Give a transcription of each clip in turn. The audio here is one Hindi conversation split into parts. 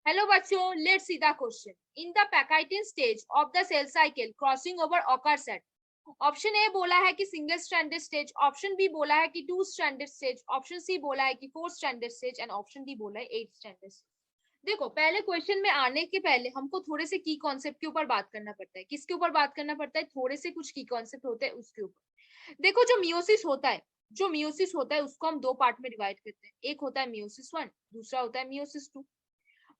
हेलो बच्चों, let's see the question. In the pachytene stage of the cell cycle crossing over occurs at. Option A बोला है कि single stranded stage, option B बोला है कि two stranded stage, option C बोला है कि four stranded stage and option D बोला है एट स्ट्रैंडेड स्टेज. देखो, पहले क्वेश्चन में आने के पहले हमको थोड़े से की कॉन्सेप्ट के ऊपर बात करना पड़ता है. किसके ऊपर बात करना पड़ता है? थोड़े से कुछ की कॉन्सेप्ट होते हैं उसके ऊपर. देखो, जो मियोसिस होता है उसको हम दो पार्ट में डिवाइड करते हैं. एक होता है मियोसिस 1, दूसरा होता है मियोसिस 2.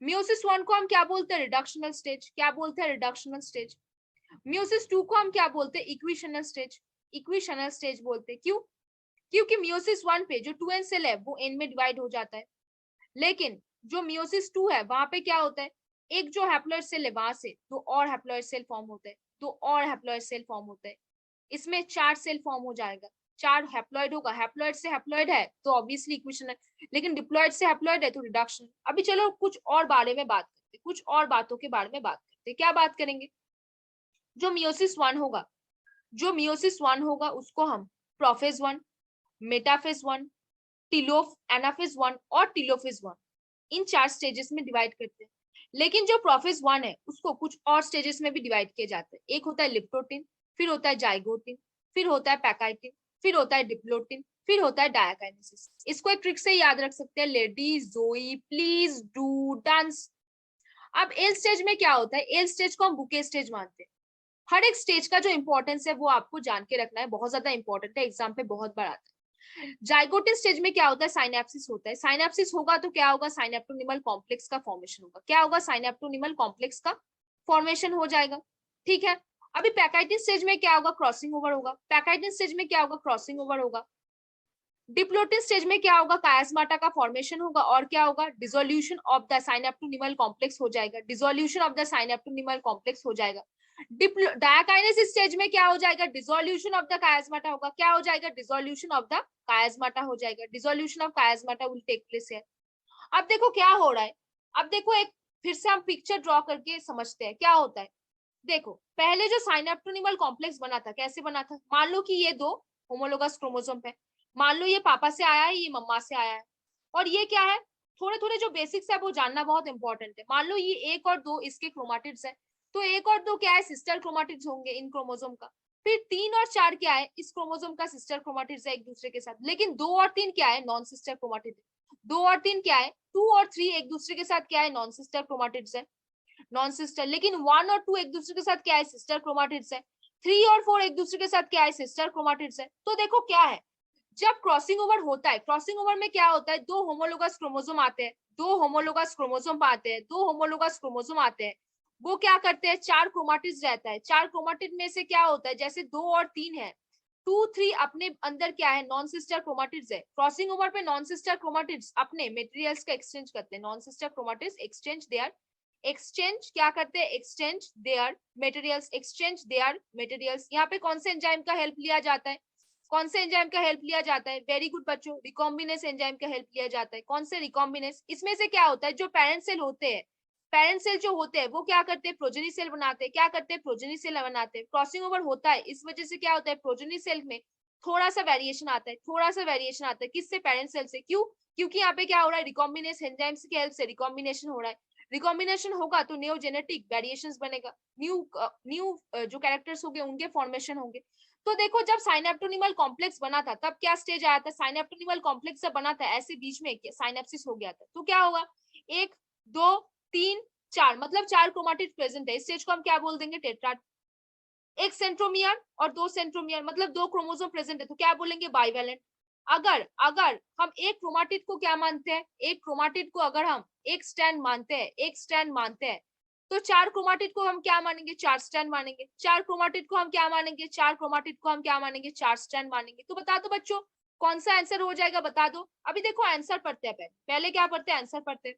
म्यूसिस 1 को हम क्या बोलते हैं? Reductional stage. क्या बोलते हैं? Reductional stage. म्यूसिस 2 को हम क्या बोलते हैं? इक्विशनल स्टेज. इक्विशनल स्टेज बोलते हैं. क्यों? क्योंकि म्यूसिस 1 पे जो 2n सेल है वो n में डिवाइड हो जाता है, लेकिन जो म्यूसिस 2 है वहां पे क्या होता है? एक जो हैप्लॉइड सेल है वहां से दो और हैप्लॉइड सेल फॉर्म होते हैं, दो और हैप्लॉइड सेल फॉर्म होते हैं. इसमें 4 सेल फॉर्म हो जाएगा. 4 हैप्लॉइड होगा. हैप्लॉइड से हैप्लॉइड है तो ऑब्वियसली इक्वेशन है, लेकिन डिप्लॉइड से हैप्लॉइड है तो रिडक्शन. अभी चलो कुछ और बारे में बात करते हैं, कुछ और बातों के बारे में बात करते हैं. क्या बात करेंगे? जो मियोसिस 1 होगा, उसको हम प्रोफेज 1, मेटाफेज 1, टीलोफ एनाफेज 1 और टीलोफेज 1 इन 4 स्टेजेस में डिवाइड करते हैं. लेकिन जो प्रोफेज 1 है उसको कुछ और स्टेजेस में भी डिवाइड किया जाता है. एक होता है लिप्टोटिन, फिर होता है जाइगोटिन, फिर होता है पैकाइटिन, फिर होता है डिप्लोटिन, फिर होता है डायकाइनेसिस. इसको एक ट्रिक से याद रख सकते हैं. लेडीज, जोई, प्लीज डू डांस. अब एल स्टेज में क्या होता है? एल स्टेज को हम बुके स्टेज मानते हैं. हर एक स्टेज का जो इंपॉर्टेंस है वो आपको जान के रखना है, बहुत ज्यादा इंपॉर्टेंट है, एग्जाम पे बहुत बार आता है. जाइगोटिन स्टेज में क्या होता है? साइनेप्सिस होता है. साइनेप्सिस होगा तो क्या होगा? साइनेप्टोनिमल कॉम्प्लेक्स का फॉर्मेशन होगा. क्या होगा? साइनेप्टोनिमल कॉम्प्लेक्स का फॉर्मेशन हो जाएगा. ठीक है. अभी पैकाइटिन स्टेज में क्या होगा? क्रॉसिंग ओवर होगा. पैकाइटिन स्टेज में क्या होगा? क्रॉसिंग ओवर होगा. डिप्लोटिन स्टेज में क्या होगा? कायास्माटा का फॉर्मेशन होगा. और क्या होगा? डिसोल्यूशन ऑफ द साइनेप्टोनिमल कॉम्प्लेक्स हो जाएगा. डिसोल्यूशन ऑफ द साइनेप्टोनिमल कॉम्प्लेक्स हो जाएगा. डायकाइनेसिस स्टेज में क्या हो जाएगा? डिसोल्यूशन ऑफ द कायास्माटा होगा. क्या हो जाएगा? डिसोल्यूशन ऑफ द कायास्माटा हो जाएगा. Dissolution of chiasmata will take place है. अब देखो क्या हो रहा है. अब देखो, एक फिर से हम पिक्चर ड्रॉ करके समझते हैं क्या होता है. देखो, पहले जो साइनेप्टोनिमल कॉम्प्लेक्स बना था, कैसे बना था? मान लो कि ये दो होमोलोगस क्रोमोसोम है. मान लो ये पापा से आया है, ये मम्मा से आया है. और ये क्या है? थोड़े थोड़े जो बेसिक्स है वो जानना बहुत इंपॉर्टेंट है. मान लो ये 1 और 2 इसके क्रोमाटिड्स है, तो 1 और 2 क्या है? सिस्टर क्रोमाटिड्स होंगे इन क्रोमोसोम का. फिर 3 और 4 क्या है? इस क्रोमोसोम का सिस्टर क्रोमाटिड्स है एक दूसरे के साथ. लेकिन 2 और 3 क्या है? Non sister chromatid. 2 और 3 क्या है? 2 और 3 एक दूसरे के साथ क्या है? नॉन सिस्टर क्रोमाटिड्स है. Non sister. लेकिन 1 और 2 एक दूसरे के साथ क्या है? सिस्टर क्रोमाटिड्स है. 3 और 4 एक दूसरे के साथ क्या है? सिस्टर क्रोमाटिड्स है. तो देखो क्या है, जब क्रॉसिंग ओवर होता है, क्रॉसिंग ओवर में क्या होता है? दो होमोलोगस क्रोमोसोम आते हैं, वो क्या करते हैं? 4 क्रोमाटिड्स रहता है. 4 क्रोमाटिड में से क्या होता है? जैसे 2 और 3 है, 2 3 अपने अंदर क्या है? नॉन सिस्टर क्रोमाटिड्स है. क्रॉसिंग ओवर पे नॉन सिस्टर क्रोमाटिड्स अपने मटेरियल्स का एक्सचेंज करते हैं. नॉन सिस्टर क्रोमाटिड्स एक्सचेंज क्या करते हैं? Exchange there materials. यहाँ पे कौन से एंजाइम का हेल्प लिया जाता है? कौन से एंजाइम का हेल्प लिया जाता है? वेरी गुड बच्चों, रिकॉम्बिनेस एंजाइम का हेल्प लिया जाता है. कौन से? रिकॉम्बिनेस. इसमें से क्या होता है? जो पेरेंट सेल होते हैं, वो क्या करते हैं? प्रोजेनी सेल बनाते हैं. क्या करते हैं? प्रोजेनी सेल बनाते हैं. क्रॉसिंग ओवर होता है, इस वजह से क्या होता है? प्रोजेनी सेल में थोड़ा सा वेरिएशन आता है. किससे? पेरेंट सेल से. क्यों? क्योंकि यहाँ पे क्या हो रहा है? रिकॉम्बिनेस एंजाइम्स की हेल्प से रिकॉम्बिनेशन हो रहा है. रिकॉम्बिनेशन होगा तो न्यू जेनेटिक वेरिएशंस बनेगा, न्यू जो कैरेक्टर्स होंगे उनके फॉर्मेशन होंगे. तो देखो, जब साइनेप्टोनिमल कॉम्प्लेक्स बना था तब क्या स्टेज आया था? साइनेप्टोनिमल कॉम्प्लेक्स जब बना था ऐसे बीच में साइनेप्सिस हो गया था, तो क्या होगा? 1 2 3 4, मतलब 4 क्रोमाटिड प्रेजेंट है. इस स्टेज को हम क्या बोल देंगे? टेट्रा. एक सेंट्रोमियर और 2 सेंट्रोमियर, मतलब 2 क्रोमोसोम प्रेजेंट है, तो क्या बोलेंगे? बाइवेलेंट. अगर अगर हम एक क्रोमाटिड को क्या मानते हैं? एक क्रोमाटिड को अगर हम एक स्ट्रैंड मानते हैं, तो 4 क्रोमाटिड को हम क्या मानेंगे? 4 स्ट्रैंड मानेंगे. 4 क्रोमाटिड को हम क्या मानेंगे? 4 स्ट्रैंड मानेंगे. तो बता दो बच्चों, कौन सा आंसर हो जाएगा? बता दो. अभी देखो आंसर पढ़ते हैं. पहले क्या पढ़ते हैं? आंसर पढ़ते हैं.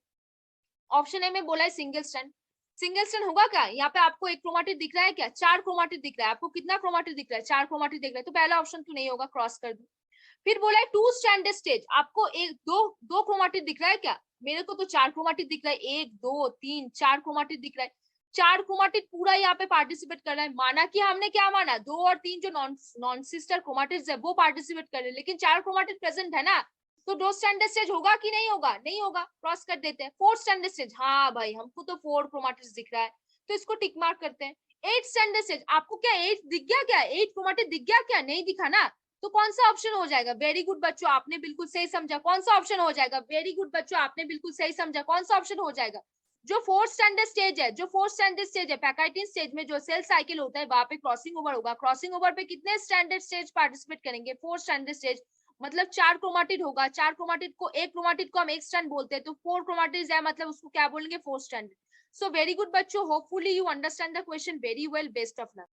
ऑप्शन ए में बोला है सिंगल स्ट्रैंड. सिंगल स्ट्रैंड होगा क्या? यहाँ पे आपको एक क्रोमाटिड दिख रहा है क्या? 4 क्रोमाटिड दिख रहा है. आपको कितना क्रोमाटिड दिख रहा है? 4 क्रोमाटिड दिख रहा है. तो पहला ऑप्शन तो नहीं होगा, क्रॉस कर दो. फिर बोला है टू स्ट्रैंडेड स्टेज. आपको एक दो क्रोमाटिड दिख रहा है क्या? मेरे को तो 4 क्रोमाटिड दिख रहा है. 1 2 3 4 क्रोमाटिड दिख रहा है. 4 क्रोमाटिड पूरा यहाँ पे पार्टिसिपेट कर रहा है. माना कि हमने क्या माना? 2 और 3 जो नॉन सिस्टर क्रोमाटिड्स है वो पार्टिसिपेट कर रहे हैं, लेकिन 4 क्रोमाटिड प्रेजेंट है ना. तो दो स्टैंडर्ड स्टेज होगा कि नहीं होगा? नहीं होगा, क्रॉस कर देते हैं। फोर्थ स्टैंडर्ड स्टेज, हाँ भाई हमको तो 4 क्रोमैटिड्स दिख रहा है, तो इसको टिक मार्क करते हैं। 8 स्टैंडर्ड स्टेज, आपको क्या 8 दिख गया क्या? 8 क्रोमैटिड दिख गया क्या? नहीं दिखा ना, तो कौन सा ऑप्शन हो जाएगा? वेरी गुड बच्चों, आपने बिल्कुल सही समझा। कौन सा ऑप्शन हो जाएगा? वेरी गुड बच्चों, आपने बिल्कुल सही समझा। कौन सा ऑप्शन हो जाएगा? जो फोर्थ स्टैंडर्ड स्टेज है, जो फोर्थ स्टैंडर्ड स्टेज है, पैकाइटिन स्टेज में जो सेल साइकिल होता है, वहां पे क्रॉसिंग ओवर होगा। क्रॉसिंग ओवर पे कितने स्टैंडर्ड स्टेज पार्टिसिपेट करेंगे? फोर्थ स्टैंडर्ड स्टेज, मतलब 4 क्रोमाटिड होगा। 4 क्रोमाटिड को, एक क्रोमाटिड को हम एक स्ट्रैंड बोलते हैं, तो 4 क्रोमाटिड्स है, मतलब उसको क्या बोलेंगे? 4 स्टैंडर्ड। सो वेरी गुड बच्चों, hopefully you understand the question very well. Best of luck.